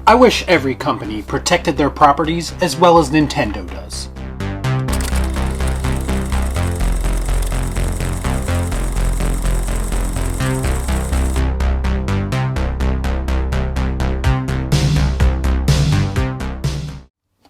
I wish every company protected their properties as well as Nintendo does.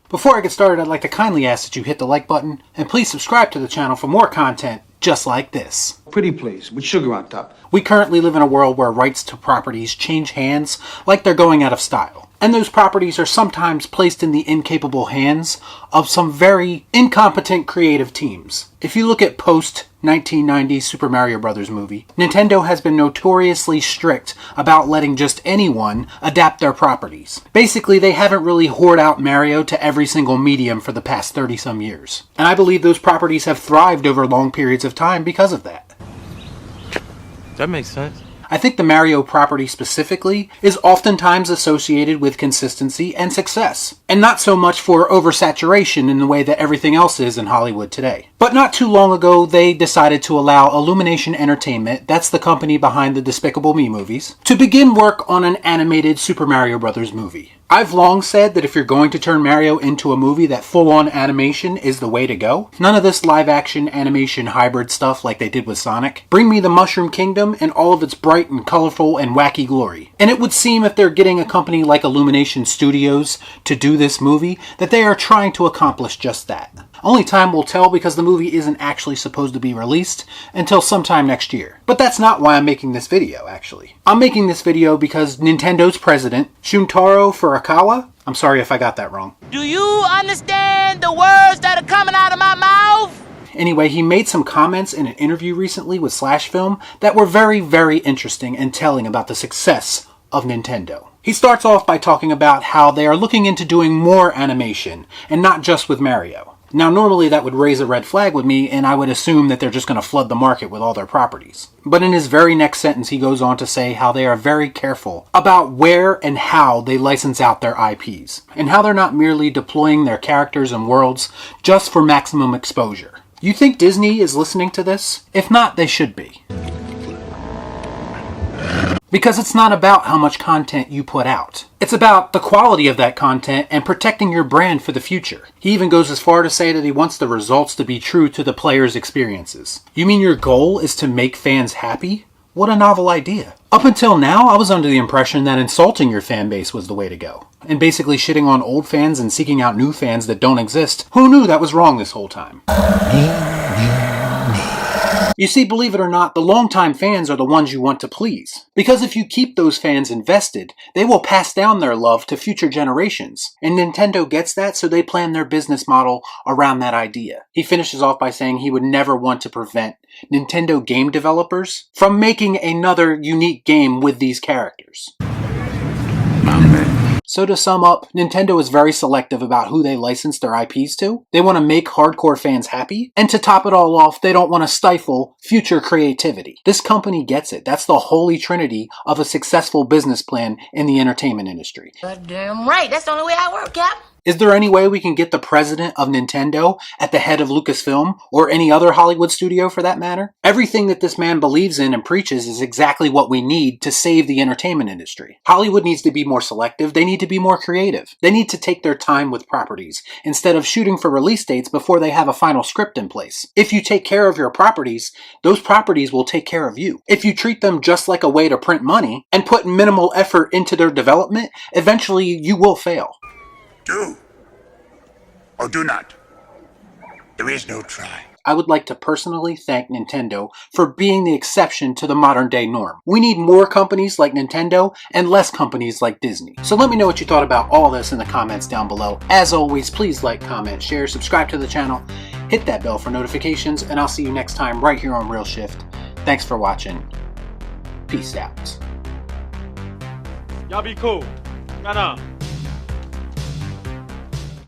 Before I get started, I'd like to kindly ask that you hit the like button, and please subscribe to the channel for more content just like this. Pretty please, with sugar on top. We currently live in a world where rights to properties change hands like they're going out of style. And those properties are sometimes placed in the incapable hands of some very incompetent creative teams. If you look at post-1990 Super Mario Bros. Movie, Nintendo has been notoriously strict about letting just anyone adapt their properties. Basically, they haven't really hoarded out Mario to every single medium for the past 30-some years. And I believe those properties have thrived over long periods of time because of that. That makes sense. I think the Mario property specifically is oftentimes associated with consistency and success, and not so much for oversaturation in the way that everything else is in Hollywood today. But not too long ago, they decided to allow Illumination Entertainment, that's the company behind the Despicable Me movies, to begin work on an animated Super Mario Bros. Movie. I've long said that if you're going to turn Mario into a movie, that full-on animation is the way to go. None of this live-action animation hybrid stuff like they did with Sonic. Bring me the Mushroom Kingdom and all of its bright and colorful and wacky glory. And it would seem if they're getting a company like Illumination Studios to do this movie, that they are trying to accomplish just that. Only time will tell because the movie isn't actually supposed to be released until sometime next year. But that's not why I'm making this video, actually. I'm making this video because Nintendo's president, Shuntaro Furukawa, I'm sorry if I got that wrong. Do you understand the words that are coming out of my mouth? Anyway, he made some comments in an interview recently with Slash Film that were very, very interesting and telling about the success of Nintendo. He starts off by talking about how they are looking into doing more animation, and not just with Mario. Now, normally that would raise a red flag with me, and I would assume that they're just going to flood the market with all their properties. But in his very next sentence, he goes on to say how they are very careful about where and how they license out their IPs, and how they're not merely deploying their characters and worlds just for maximum exposure. You think Disney is listening to this? If not, they should be. Because it's not about how much content you put out. It's about the quality of that content and protecting your brand for the future. He even goes as far to say that he wants the results to be true to the players' experiences. You mean your goal is to make fans happy? What a novel idea. Up until now, I was under the impression that insulting your fan base was the way to go. And basically shitting on old fans and seeking out new fans that don't exist. Who knew that was wrong this whole time? You see, believe it or not, the longtime fans are the ones you want to please. Because if you keep those fans invested, they will pass down their love to future generations. And Nintendo gets that, so they plan their business model around that idea. He finishes off by saying he would never want to prevent Nintendo game developers from making another unique game with these characters. So to sum up, Nintendo is very selective about who they license their IPs to. They want to make hardcore fans happy. And to top it all off, they don't want to stifle future creativity. This company gets it. That's the holy trinity of a successful business plan in the entertainment industry. Goddamn right, that's the only way I work, Cap. Is there any way we can get the president of Nintendo at the head of Lucasfilm, or any other Hollywood studio for that matter? Everything that this man believes in and preaches is exactly what we need to save the entertainment industry. Hollywood needs to be more selective, they need to be more creative. They need to take their time with properties, instead of shooting for release dates before they have a final script in place. If you take care of your properties, those properties will take care of you. If you treat them just like a way to print money, and put minimal effort into their development, eventually you will fail. Do or do not. There is no try. I would like to personally thank Nintendo for being the exception to the modern day norm. We need more companies like Nintendo and less companies like Disney. So let me know what you thought about all this in the comments down below. As always, please like, comment, share, subscribe to the channel, hit that bell for notifications, and I'll see you next time right here on Real Shift. Thanks for watching. Peace out. Y'all be cool. Right on.